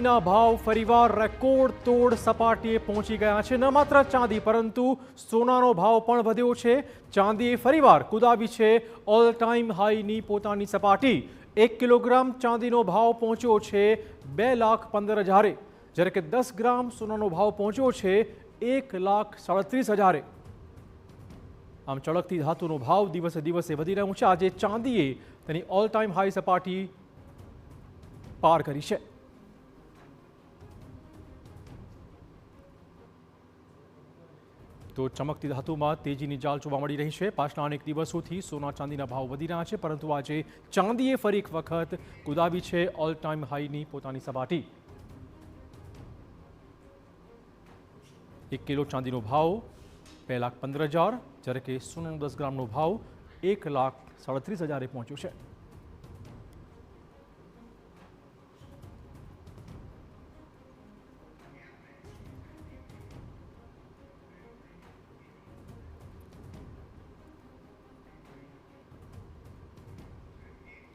ચાંદીના ભાવ ફરીવાર રેકોર્ડ તોડ સપાટીએ પહોંચી ગયા છે। ન માત્ર ચાંદી પરંતુ સોનાનો ભાવ પણ વધ્યો છે। ચાંદીએ ફરીવાર કુદાવી છે ઓલ ટાઈમ હાઈની પોતાની સપાટી। 1 કિલોગ્રામ ચાંદીનો ભાવ પહોંચ્યો છે 2,15,000, જ્યારે કે 10 ગ્રામ સોનાનો ભાવ પહોંચ્યો છે 1,37,000। આમ ચળકતી ધાતુનો ભાવ દિવસે દિવસે વધી રહ્યો છે। આજે ચાંદીએ તેની ઓલ ટાઈમ હાઈ સપાટી પાર કરી છે। તો ચમકતી ધાતુમાં તેજીની ચાલ જોવા મળી રહી છે। પાછલા અનેક દિવસોથી સોના ચાંદીના ભાવ વધી રહ્યા છે, પરંતુ આજે ચાંદીએ ફરી એક વખત કુદાવી છે ઓલ ટાઈમ હાઈની પોતાની સપાટી। 1 કિલો ચાંદીનો ભાવ 2,15,000, જ્યારે કે સોનાનો 10 ગ્રામનો ભાવ 1,37,000 પહોંચ્યો છે।